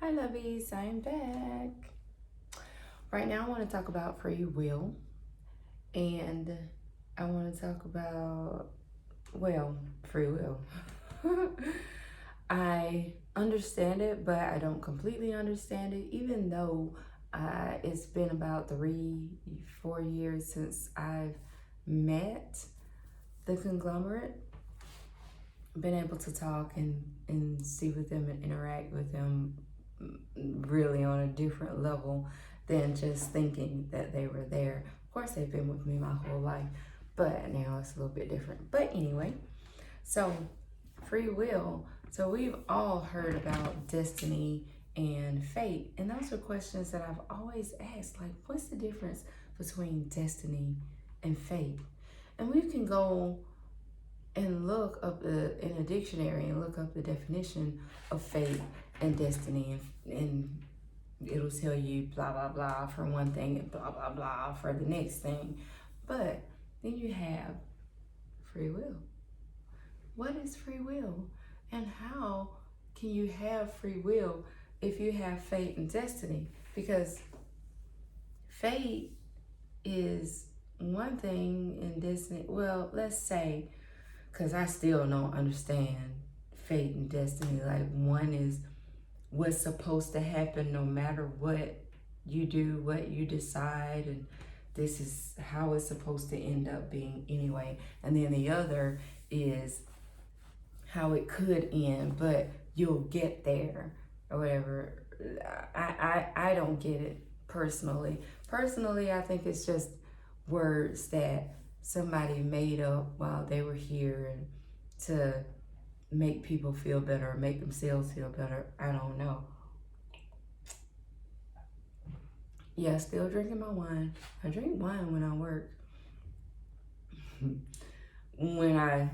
Hi, lovies, I'm back. Right now, I want to talk about free will, and I want to talk about, well, free will. I understand it, but I don't completely understand it, even though it's been about 4 years since I've met the conglomerate, been able to talk and see with them and interact with them really on a different level than just thinking that they were there. Of course, they've been with me my whole life, but now it's a little bit different. But anyway, so free will. So we've all heard about destiny and fate, and those are questions that I've always asked, like, what's the difference between destiny and fate? And we can go and look up in a dictionary and look up the definition of fate and destiny, and it'll tell you blah blah blah for one thing and blah blah blah for the next thing. But then you have free will. What is free will, and how can you have free will if you have fate and destiny? Because fate is one thing and destiny, well, let's say, because I still don't understand fate and destiny. Like, one is what's supposed to happen no matter what you do, what you decide, and this is how it's supposed to end up being anyway. And then the other is how it could end, but you'll get there or whatever. I don't get it personally. Personally, I think it's just words that somebody made up while they were here and to make people feel better or make themselves feel better. I don't know. Yeah, still drinking my wine. I drink wine when I work. When I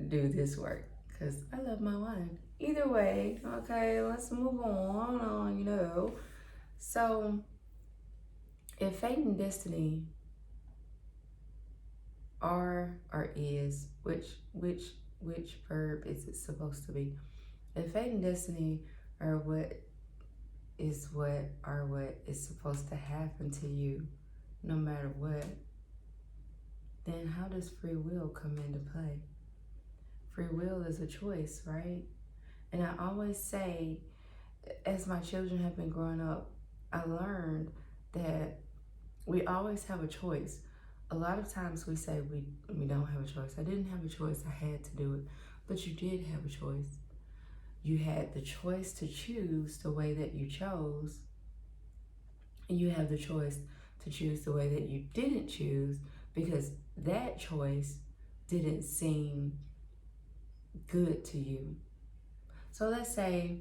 do this work, because I love my wine. Either way, okay, let's move on, So, if fate and destiny are or is, which verb is it supposed to be? If fate and destiny are what is supposed to happen to you, no matter what, then how does free will come into play? Free will is a choice, right? And I always say, as my children have been growing up, I learned that we always have a choice. A lot of times we say we don't have a choice. I didn't have a choice, I had to do it. But you did have a choice. You had the choice to choose the way that you chose. And you have the choice to choose the way that you didn't choose because that choice didn't seem good to you. So let's say,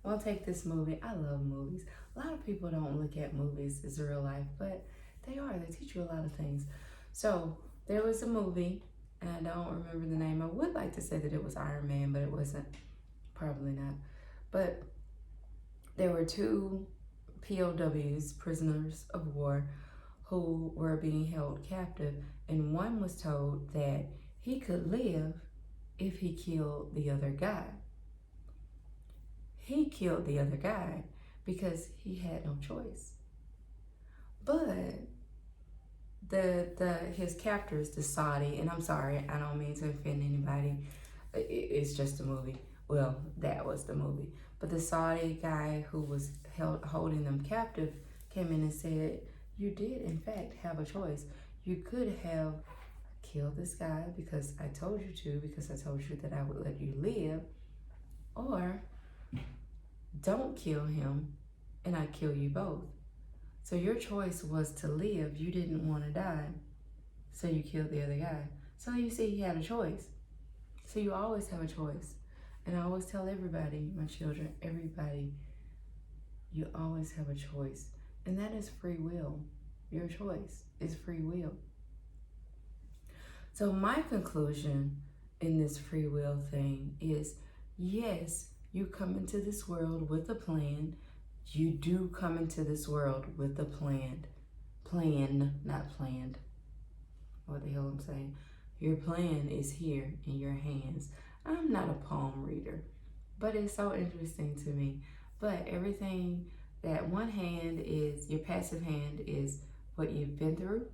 we'll take this movie. I love movies. A lot of people don't look at movies as real life, but they are. They teach you a lot of things. So there was a movie, and I don't remember the name. I would like to say that it was Iron Man, but it wasn't. Probably not. But there were two POWs, prisoners of war, who were being held captive, and one was told that he could live if he killed the other guy. He killed the other guy because he had no choice. But his captors, the Saudi, and I'm sorry, I don't mean to offend anybody. It's just a movie. Well, that was the movie. But the Saudi guy who was holding them captive came in and said, you did, in fact, have a choice. You could have killed this guy because I told you to, because I told you that I would let you live, or don't kill him and I kill you both. So your choice was to live. You didn't want to die. So you killed the other guy. So you see, he had a choice. So you always have a choice. And I always tell everybody, my children, everybody, you always have a choice. And that is free will. Your choice is free will. So my conclusion in this free will thing is, yes, you come into this world with a plan. You do come into this world with a plan, not planned. What the hell I'm saying? Your plan is here in your hands. I'm not a palm reader, but it's so interesting to me But everything, that one hand is, your passive hand is what you've been through.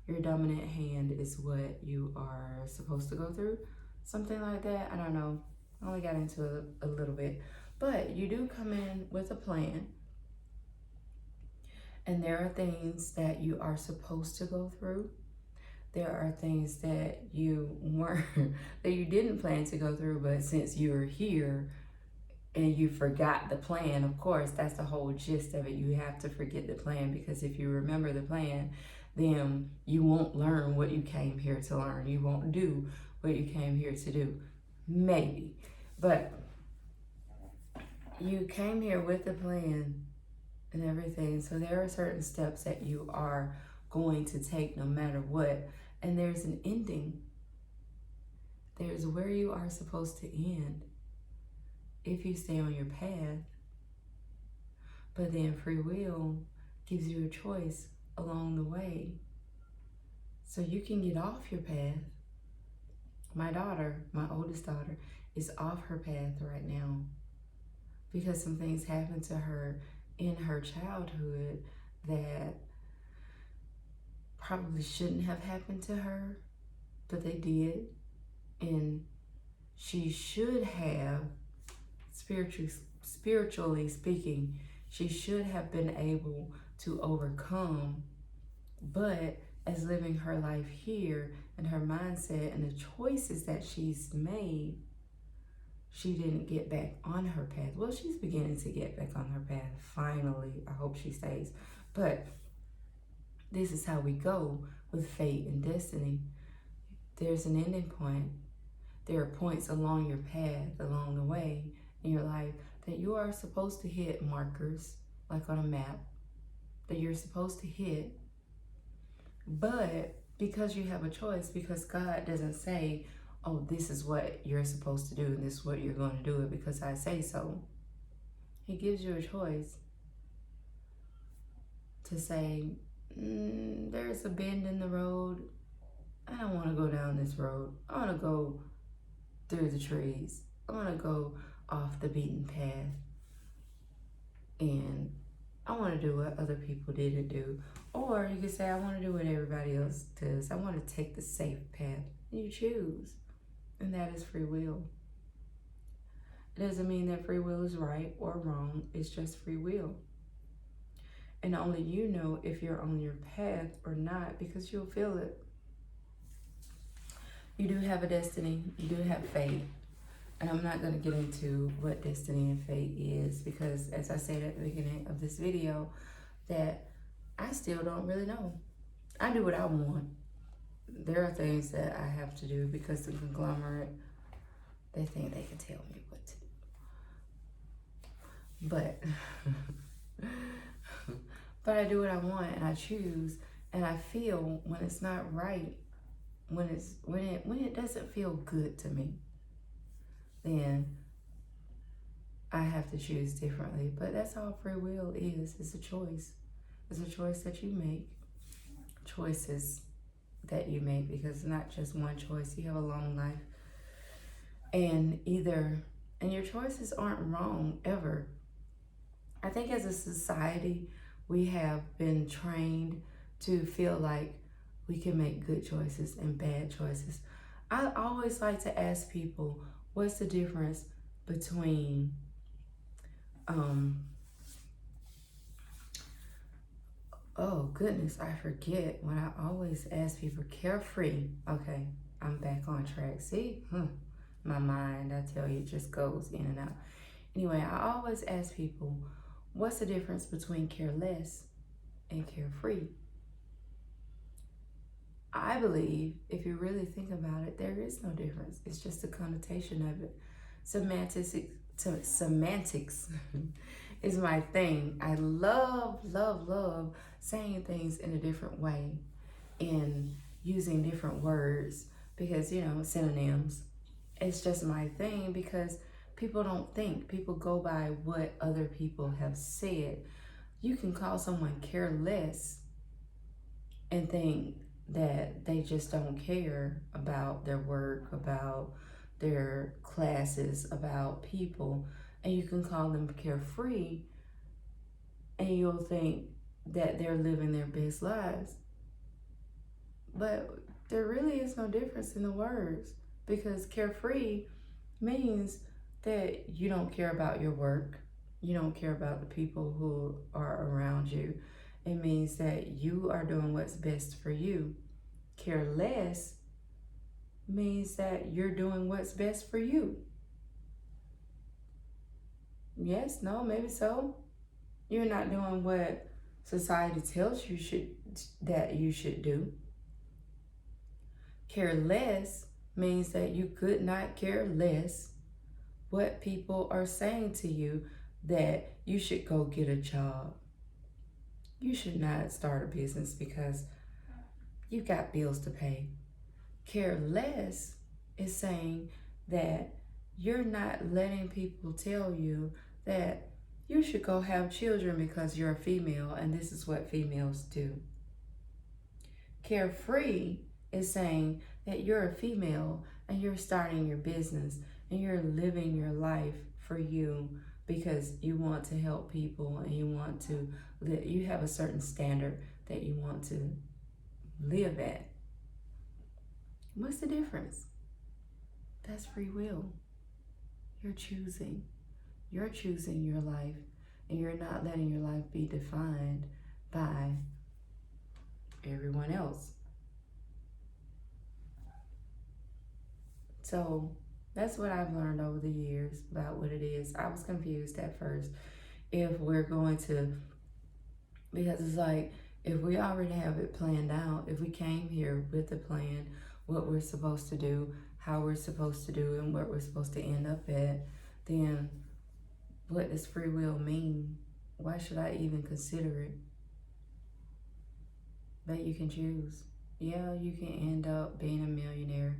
Your dominant hand is what you are supposed to go through. Something like that. I don't know. I only got into it a little bit. But you do come in with a plan. And there are things that you are supposed to go through. There are things that you weren't, that you didn't plan to go through, but since you're here and you forgot the plan, of course, that's the whole gist of it. You have to forget the plan, because if you remember the plan, then you won't learn what you came here to learn. You won't do what you came here to do. Maybe. But you came here with a plan and everything. So there are certain steps that you are going to take no matter what. And there's an ending. There's where you are supposed to end if you stay on your path. But then free will gives you a choice along the way. So you can get off your path. My daughter, my oldest daughter, is off her path right now because some things happened to her in her childhood that probably shouldn't have happened to her, but they did. And she should have, spiritually speaking, she should have been able to overcome. But as living her life here and her mindset and the choices that she's made, she didn't get back on her path. Well, she's beginning to get back on her path, finally. I hope she stays. But this is how we go with fate and destiny. There's an ending point. There are points along your path, along the way in your life, that you are supposed to hit markers, like on a map, that you're supposed to hit. But because you have a choice, because God doesn't say, oh, this is what you're supposed to do and this is what you're going to do it because I say so. He gives you a choice to say, there's a bend in the road. I don't want to go down this road. I want to go through the trees. I want to go off the beaten path. And I want to do what other people didn't do. Or you could say, I want to do what everybody else does. I want to take the safe path. And you choose. And that is free will. It doesn't mean that free will is right or wrong. It's just free will. And only you know if you're on your path or not, because you'll feel it. You do have a destiny. You do have fate. And I'm not going to get into what destiny and fate is, because as I said at the beginning of this video, that I still don't really know. I do what I want. There are things that I have to do because the conglomerate, they think they can tell me what to do. But I do what I want and I choose, and I feel when it's not right, when it doesn't feel good to me, then I have to choose differently. But that's all free will is. It's a choice. It's a choice that you make. Choices that you make, because it's not just one choice. You have a long life. And your choices aren't wrong ever. I think as a society, we have been trained to feel like we can make good choices and bad choices. I always like to ask people, what's the difference between oh goodness, I forget when I always ask people, carefree. Okay, I'm back on track. See, my mind, I tell you, just goes in and out. Anyway, I always ask people, what's the difference between careless and carefree? I believe, if you really think about it, there is no difference. It's just a connotation of it. Semantics is my thing. I love saying things in a different way and using different words because, synonyms. It's just my thing because people don't think. People go by what other people have said. You can call someone careless and think that they just don't care about their work, about their classes, about people. and you can call them carefree, and you'll think that they're living their best lives. But there really is no difference in the words, because carefree means that you don't care about your work, you don't care about the people who are around you. It means that you are doing what's best for you. Careless means that you're doing what's best for you. Yes, no, maybe so. You're not doing what society tells you that you should do. Careless means that you could not care less what people are saying to you, that you should go get a job. You should not start a business because you got bills to pay. Careless is saying that you're not letting people tell you that you should go have children because you're a female and this is what females do. Carefree is saying that you're a female and you're starting your business and you're living your life for you because you want to help people and you have a certain standard that you want to live at. What's the difference? That's free will. You're choosing. You're choosing your life, and you're not letting your life be defined by everyone else. So that's what I've learned over the years about what it is. I was confused at first if we're going to, because it's like, if we already have it planned out, if we came here with a plan, what we're supposed to do, how we're supposed to do, and what we're supposed to end up at, then what does free will mean? Why should I even consider it? But you can choose. Yeah, you can end up being a millionaire.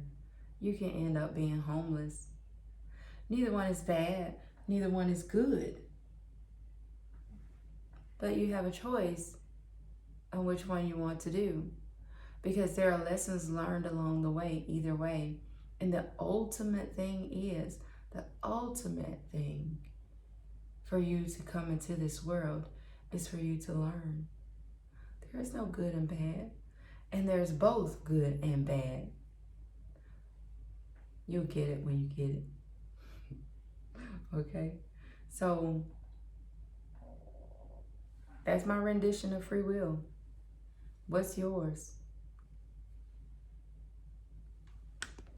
You can end up being homeless. Neither one is bad. Neither one is good. But you have a choice on which one you want to do, because there are lessons learned along the way, either way. And the ultimate thing for you to come into this world is for you to learn. There is no good and bad, and there's both good and bad. You'll get it when you get it. Okay? So that's my rendition of free will. What's yours?